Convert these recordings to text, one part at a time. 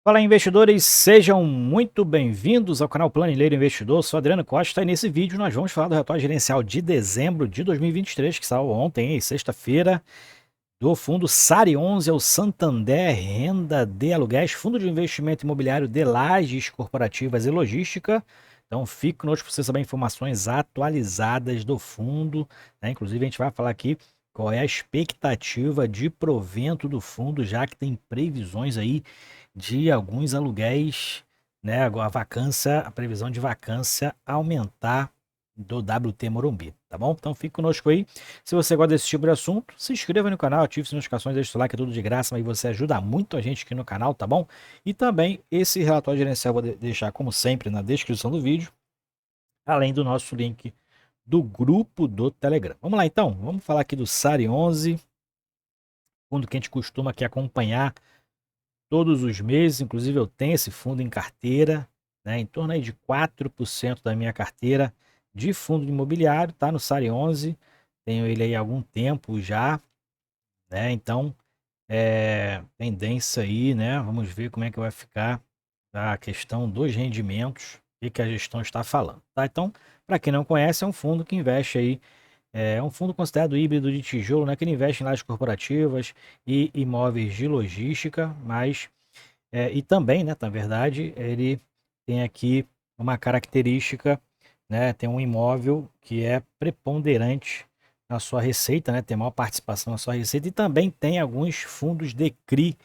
Fala, investidores, sejam muito bem-vindos ao canal Planileiro Investidor. Sou Adriano Costa e nesse vídeo nós vamos falar do relatório gerencial de dezembro de 2023, que saiu ontem, sexta-feira, do fundo SARI 11 ao Santander Renda de Aluguéis, Fundo de Investimento Imobiliário de Lajes Corporativas e Logística. Então fique conosco para você saber informações atualizadas do fundo, né? Inclusive a gente vai falar aqui qual é a expectativa de provento do fundo, já que tem previsões aí de alguns aluguéis, né? Agora a previsão de vacância aumentar do WT Morumbi, tá bom? Então fique conosco aí. Se você gosta desse tipo de assunto, se inscreva no canal, ative as notificações, deixe o like, é tudo de graça, mas você ajuda muito a gente aqui no canal, tá bom? E também esse relatório gerencial eu vou deixar, como sempre, na descrição do vídeo, além do nosso link do grupo do Telegram. Vamos lá então, vamos falar aqui do SARI 11, fundo que a gente costuma aqui acompanhar todos os meses, inclusive eu tenho esse fundo em carteira, né, em torno aí de 4% da minha carteira de fundo imobiliário, tá no SARI 11, tenho ele aí há algum tempo já, né, então tendência aí, né, vamos ver como é que vai ficar a questão dos rendimentos, o que a gestão está falando, tá? Então, para quem não conhece, é um fundo que investe aí, é um fundo considerado híbrido de tijolo, né, que ele investe em lajes corporativas e imóveis de logística, mas e também, né, na verdade, ele tem aqui uma característica, né, tem um imóvel que é preponderante na sua receita, né, tem maior participação na sua receita e também tem alguns fundos de CRI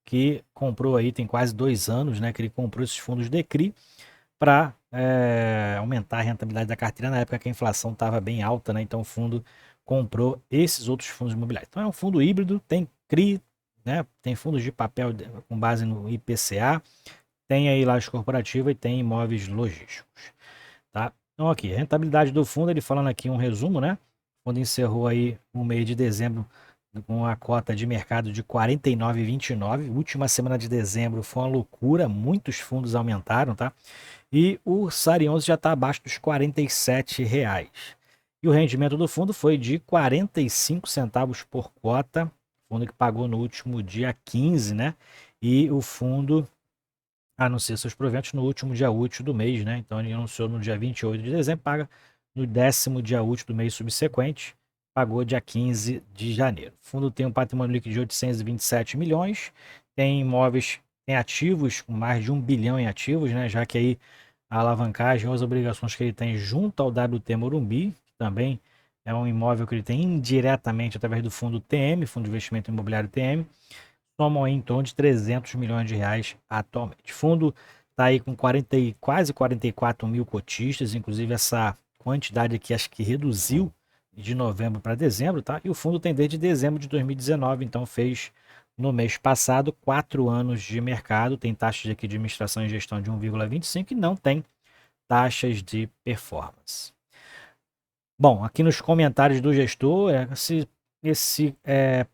que comprou aí, tem quase 2 anos, né, que ele comprou esses fundos de CRI para aumentar a rentabilidade da carteira na época que a inflação estava bem alta, né, então o fundo comprou esses outros fundos imobiliários. Então é um fundo híbrido, tem CRI, né? Tem fundos de papel com base no IPCA, tem aí lajes corporativa e tem imóveis logísticos, tá? Então aqui, a rentabilidade do fundo, ele falando aqui um resumo, né? O fundo encerrou aí o mês de dezembro com a cota de mercado de 49,29. Última semana de dezembro foi uma loucura, muitos fundos aumentaram, tá? E o SARI 11 já está abaixo dos R$ 47. E o rendimento do fundo foi de 45 centavos por cota, fundo que pagou no último dia 15, né? E o fundo anuncia seus proventos no último dia útil do mês, né? Então ele anunciou no dia 28 de dezembro, paga no 10º dia útil do mês subsequente, pagou dia 15 de janeiro. O fundo tem um patrimônio líquido de 827 milhões, tem imóveis, tem ativos com mais de 1 bilhão em ativos, né? Já que aí a alavancagem ou as obrigações que ele tem junto ao WT Morumbi, que também é um imóvel que ele tem indiretamente através do fundo TM, Fundo de Investimento Imobiliário TM, somam aí em torno de 300 milhões de reais atualmente. O fundo está aí com quase 44 mil cotistas, inclusive essa quantidade aqui acho que reduziu de novembro para dezembro, tá? E o fundo tem desde dezembro de 2019, então fez no mês passado 4 anos de mercado, tem taxas de administração e gestão de 1,25 e não tem taxas de performance. Bom, aqui nos comentários do gestor, esse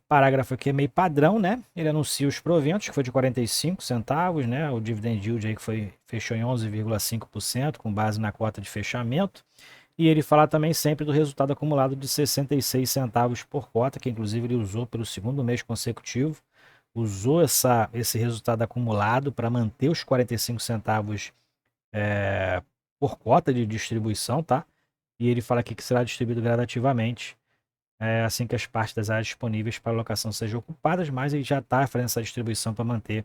parágrafo aqui é meio padrão, né? Ele anuncia os proventos, que foi de 45 centavos, né? O dividend yield aí que fechou em 11,5%, com base na cota de fechamento. E ele fala também sempre do resultado acumulado de 66 centavos por cota, que inclusive ele usou pelo segundo mês consecutivo. Usou esse resultado acumulado para manter os 45 centavos por cota de distribuição, tá? E ele fala aqui que será distribuído gradativamente assim que as partes das áreas disponíveis para alocação sejam ocupadas, mas ele já está fazendo essa distribuição para manter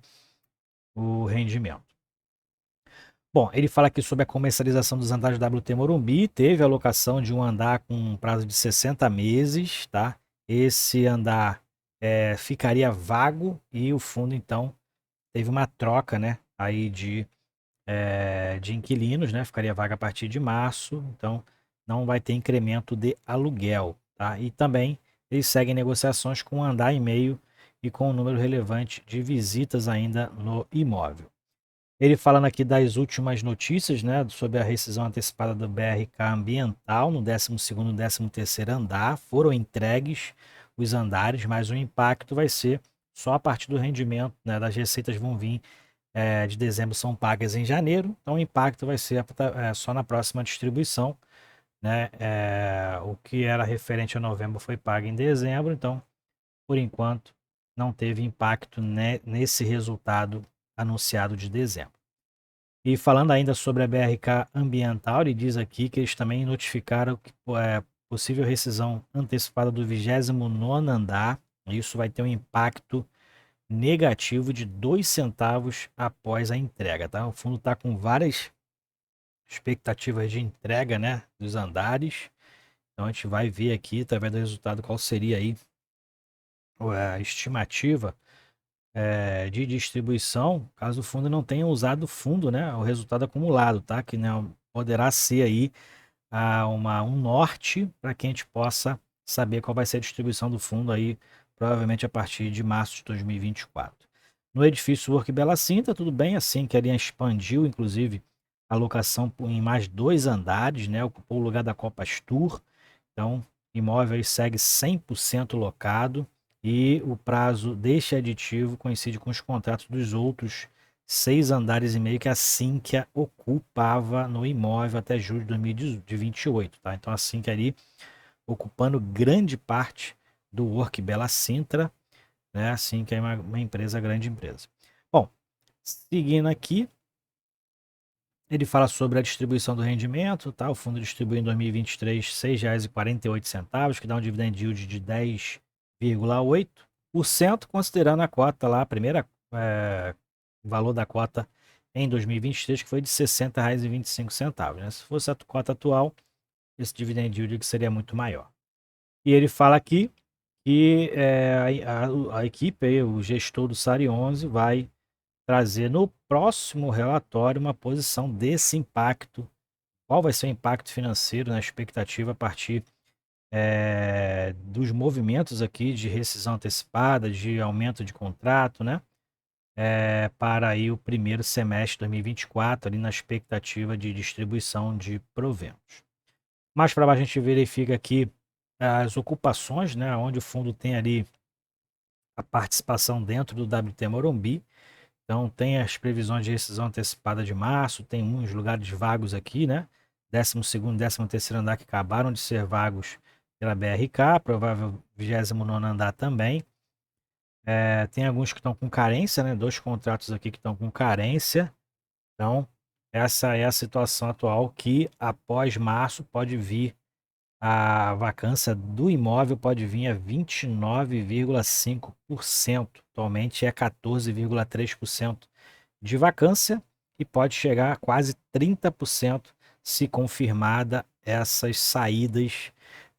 o rendimento. Bom, ele fala aqui sobre a comercialização dos andares WT Morumbi, teve a alocação de um andar com um prazo de 60 meses, tá? Esse andar ficaria vago e o fundo, então, teve uma troca, né, aí de inquilinos, né? Ficaria vaga a partir de março, então não vai ter incremento de aluguel, tá? E também eles seguem negociações com um andar e meio e com um número relevante de visitas ainda no imóvel. Ele falando aqui das últimas notícias, né, sobre a rescisão antecipada do BRK ambiental no 12º e 13º andar, foram entregues os andares, mas o impacto vai ser só a partir do rendimento, né, das receitas vão vir de dezembro são pagas em janeiro, então o impacto vai ser só na próxima distribuição, né? O que era referente a novembro foi pago em dezembro, então, por enquanto, não teve impacto, né, nesse resultado anunciado de dezembro. E falando ainda sobre a BRK Ambiental, ele diz aqui que eles também notificaram que possível rescisão antecipada do 29º andar. Isso vai ter um impacto negativo de 2 centavos após a entrega, tá? O fundo está com várias expectativas de entrega, né, dos andares. Então a gente vai ver aqui, através do resultado, qual seria aí a estimativa de distribuição, caso o fundo não tenha usado o fundo, né, o resultado acumulado, tá? Que né, poderá ser aí um norte para que a gente possa saber qual vai ser a distribuição do fundo aí, provavelmente a partir de março de 2024. No edifício Work Bela Sintra, tudo bem, assim que a linha expandiu, inclusive, a locação em mais 2 andares, né, ocupou o lugar da Copas Tour, então imóvel aí segue 100% locado e o prazo deste aditivo coincide com os contratos dos outros 6 andares e meio que a Sinqia ocupava no imóvel até julho de 2028, tá? Então a Sinqia ali ocupando grande parte do Work Bela Sintra, né? A Sinqia é uma empresa, grande empresa. Bom, seguindo aqui, ele fala sobre a distribuição do rendimento, tá? O fundo distribuiu em 2023 R$ 6,48, que dá um dividend yield de 10,8%, considerando a cota lá, a primeira valor da cota em 2023, que foi de R$ 60,25, né? Se fosse a cota atual, esse dividend yield seria muito maior. E ele fala aqui que a equipe, aí, o gestor do SARI 11, vai trazer no próximo relatório uma posição desse impacto. Qual vai ser o impacto financeiro na expectativa a partir dos movimentos aqui de rescisão antecipada, de aumento de contrato, né? Para aí o primeiro semestre de 2024, ali na expectativa de distribuição de proventos. Mais para baixo a gente verifica aqui as ocupações, né? Onde o fundo tem ali a participação dentro do WT Morumbi. Então tem as previsões de rescisão antecipada de março, tem uns lugares vagos aqui, né? 12º e 13º andar que acabaram de ser vagos pela BRK, provável 29º andar também. Tem alguns que estão com carência, né? 2 contratos aqui que estão com carência. Então, essa é a situação atual, que após março pode vir a vacância do imóvel, pode vir a 29,5%. Atualmente é 14,3% de vacância e pode chegar a quase 30% se confirmada essas saídas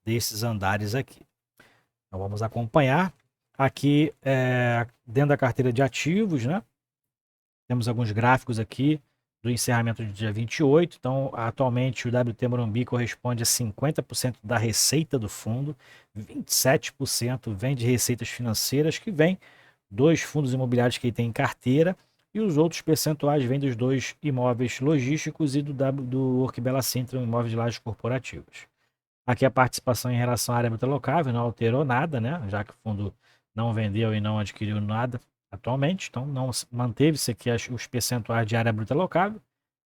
desses andares aqui. Então vamos acompanhar. Aqui dentro da carteira de ativos, né? Temos alguns gráficos aqui do encerramento do dia 28. Então, atualmente o WT Morumbi corresponde a 50% da receita do fundo, 27% vem de receitas financeiras, que vem dos fundos imobiliários que ele tem em carteira, e os outros percentuais vêm dos 2 imóveis logísticos e do Work Bela Sintra, um imóvel de lajes corporativas. Aqui a participação em relação à área bruta locável não alterou nada, né? Já que o fundo não vendeu e não adquiriu nada atualmente, então não manteve-se aqui os percentuais de área bruta locável,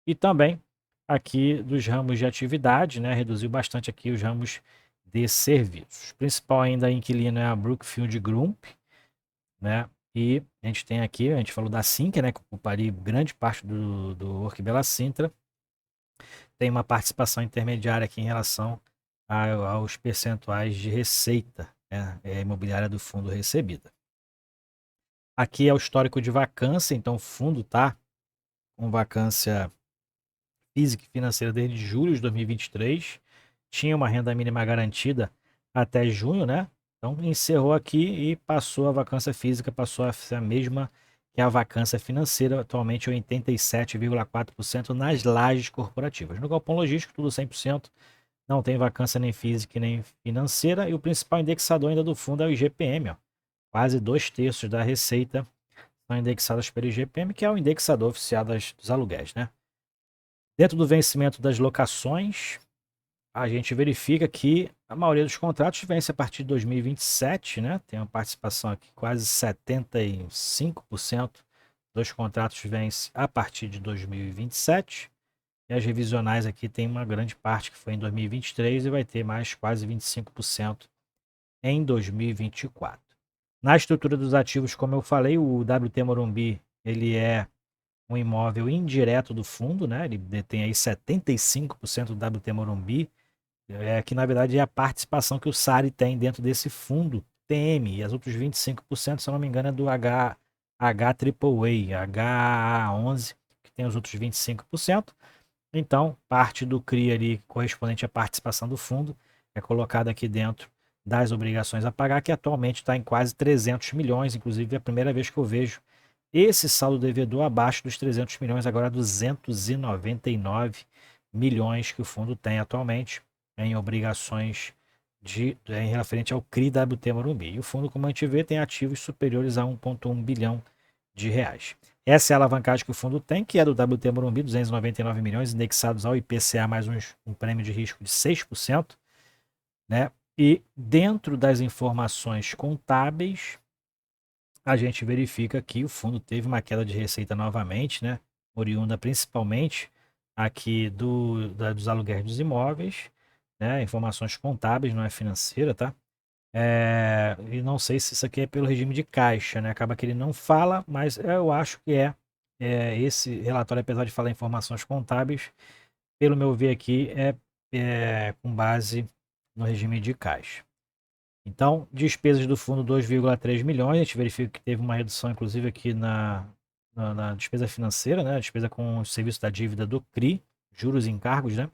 e também aqui dos ramos de atividade, né? Reduziu bastante aqui os ramos de serviços. O principal ainda inquilino é a Brookfield Group, né? E a gente tem aqui, a gente falou da Sinqia, né? Que ocuparia grande parte do Work Bela Sintra. Tem uma participação intermediária aqui em relação aos percentuais de receita, né, imobiliária do fundo recebida. Aqui é o histórico de vacância, então o fundo está com vacância física e financeira desde julho de 2023. Tinha uma renda mínima garantida até junho, né? Então encerrou aqui e passou a vacância física, passou a ser a mesma que a vacância financeira, atualmente 87,4% nas lajes corporativas. No galpão logístico, tudo 100%. Não tem vacância nem física nem financeira. E o principal indexador ainda do fundo é o IGPM. Ó. Quase 2/3 da receita são indexadas pelo IGPM, que é o indexador oficial dos aluguéis. Né? Dentro do vencimento das locações, a gente verifica que a maioria dos contratos vence a partir de 2027. Né? Tem uma participação aqui, quase 75% dos contratos vence a partir de 2027. E as revisionais aqui tem uma grande parte que foi em 2023 e vai ter mais quase 25% em 2024. Na estrutura dos ativos, como eu falei, o WT Morumbi ele é um imóvel indireto do fundo, né? Ele detém aí 75% do WT Morumbi, que na verdade é a participação que o Sari tem dentro desse fundo TM, e as outros 25%, se eu não me engano, é do HAAA, HAA11, que tem os outros 25%. Então, parte do CRI ali correspondente à participação do fundo é colocada aqui dentro das obrigações a pagar, que atualmente está em quase 300 milhões, inclusive é a primeira vez que eu vejo esse saldo devedor abaixo dos 300 milhões, agora 299 milhões que o fundo tem atualmente em obrigações em referente ao CRI WT Morumbi. E o fundo, como a gente vê, tem ativos superiores a 1,1 bilhão de reais. Essa é a alavancagem que o fundo tem, que é do WT Morumbi, 299 milhões, indexados ao IPCA, mais um prêmio de risco de 6%, né? E dentro das informações contábeis, a gente verifica que o fundo teve uma queda de receita novamente, né? Oriunda principalmente aqui dos aluguéis dos imóveis, né? Informações contábeis, não é financeira, tá? E não sei se isso aqui é pelo regime de caixa, né? Acaba que ele não fala, mas eu acho que esse relatório, apesar de falar informações contábeis, pelo meu ver aqui, é com base no regime de caixa. Então, despesas do fundo 2,3 milhões, a gente verifica que teve uma redução, inclusive, aqui na despesa financeira, né? A despesa com o serviço da dívida do CRI, juros e encargos, né?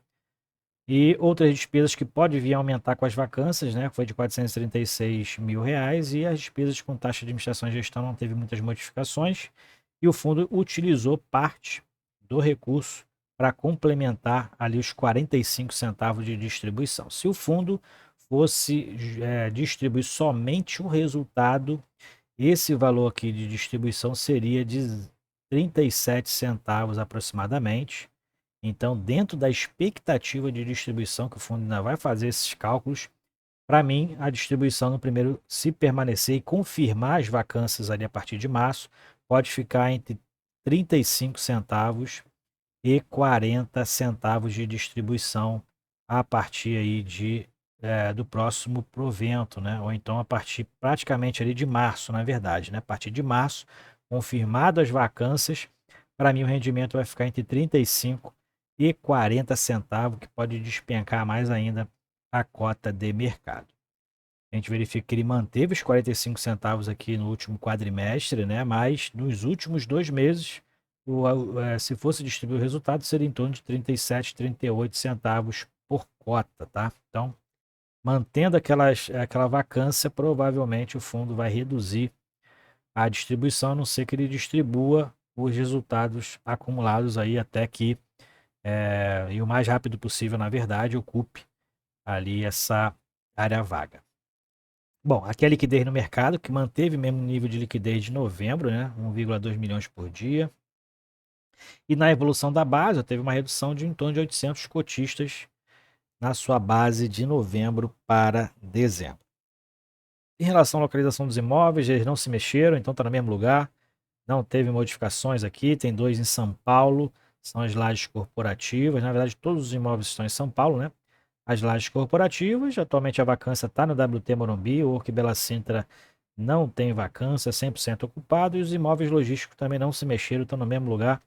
E outras despesas que pode vir a aumentar com as vacâncias, né? Foi de 436 mil reais, e as despesas com taxa de administração e gestão não teve muitas modificações, e o fundo utilizou parte do recurso para complementar ali os 45 centavos de distribuição. Se o fundo fosse distribuir somente o resultado, esse valor aqui de distribuição seria de 37 centavos aproximadamente. Então, dentro da expectativa de distribuição, que o fundo ainda vai fazer esses cálculos, para mim, a distribuição no primeiro, se permanecer e confirmar as vacâncias ali a partir de março, pode ficar entre 35 centavos e 40 centavos de distribuição a partir aí do próximo provento, né? Ou então a partir praticamente ali de março, na verdade, né? A partir de março, confirmado as vacâncias, para mim o rendimento vai ficar entre 35 e 40 centavos, que pode despencar mais ainda a cota de mercado. A gente verifica que ele manteve os 45 centavos aqui no último quadrimestre, né? Mas nos últimos 2 meses, se fosse distribuir o resultado, seria em torno de 37, 38 centavos por cota, tá? Então, mantendo aquela vacância, provavelmente o fundo vai reduzir a distribuição, a não ser que ele distribua os resultados acumulados aí até que, e o mais rápido possível, na verdade, ocupe ali essa área vaga. Bom, aqui é a liquidez no mercado, que manteve o mesmo nível de liquidez de novembro, né? 1,2 milhões por dia. E na evolução da base, teve uma redução de em torno de 800 cotistas na sua base de novembro para dezembro. Em relação à localização dos imóveis, eles não se mexeram, então está no mesmo lugar. Não teve modificações aqui. Tem 2 em São Paulo, são as lajes corporativas. Na verdade, todos os imóveis estão em São Paulo, né? As lajes corporativas, atualmente a vacância está no WT Morumbi, o Orque Bela Sintra não tem vacância, 100% ocupado, e os imóveis logísticos também não se mexeram, estão no mesmo lugar.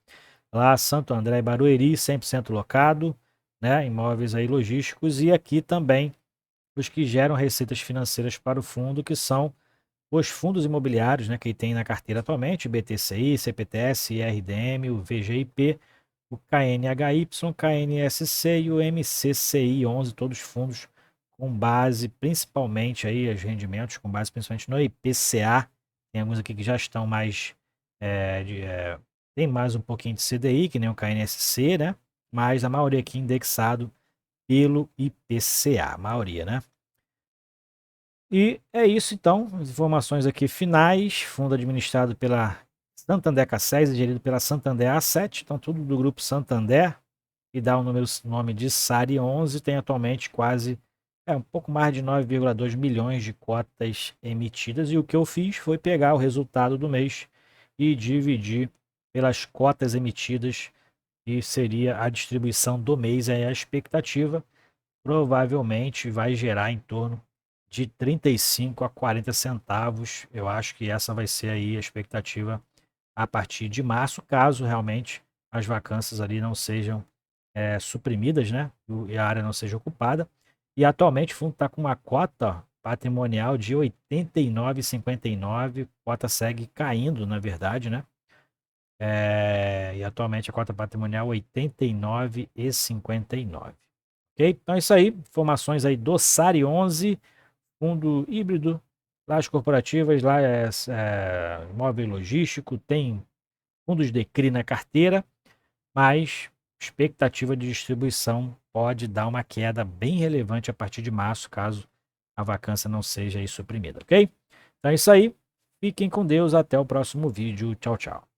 Lá, Santo André e Barueri, 100% locado, né? Imóveis aí logísticos, e aqui também os que geram receitas financeiras para o fundo, que são os fundos imobiliários, né, que tem na carteira atualmente, BTCI, CPTS, IRDM, o VGIP, o KNHY, KNSC e o MCCI 11, todos fundos com base principalmente aí, os rendimentos com base principalmente no IPCA. Tem alguns aqui que já estão mais, tem mais um pouquinho de CDI, que nem o KNSC, né? Mas a maioria aqui indexado pelo IPCA, a maioria, né? E é isso então, as informações aqui finais, fundo administrado pela Santander K6 e gerido pela Santander A7, então tudo do grupo Santander, e dá o nome de SARI 11, tem atualmente quase um pouco mais de 9,2 milhões de cotas emitidas, e o que eu fiz foi pegar o resultado do mês e dividir pelas cotas emitidas, e seria a distribuição do mês, aí a expectativa provavelmente vai gerar em torno de 35 a 40 centavos. Eu acho que essa vai ser aí a expectativa a partir de março, caso realmente as vacâncias ali não sejam suprimidas, né? E a área não seja ocupada. E atualmente o fundo está com uma cota patrimonial de 89,59, cota segue caindo, na verdade, né? E atualmente a cota patrimonial 89,59. Ok? Então é isso aí, informações aí do SARI 11, fundo híbrido, lajes corporativas, lá imóvel logístico, tem fundos de CRI na carteira, mas expectativa de distribuição pode dar uma queda bem relevante a partir de março, caso a vacância não seja aí suprimida, ok? Então é isso aí, fiquem com Deus, até o próximo vídeo, tchau, tchau.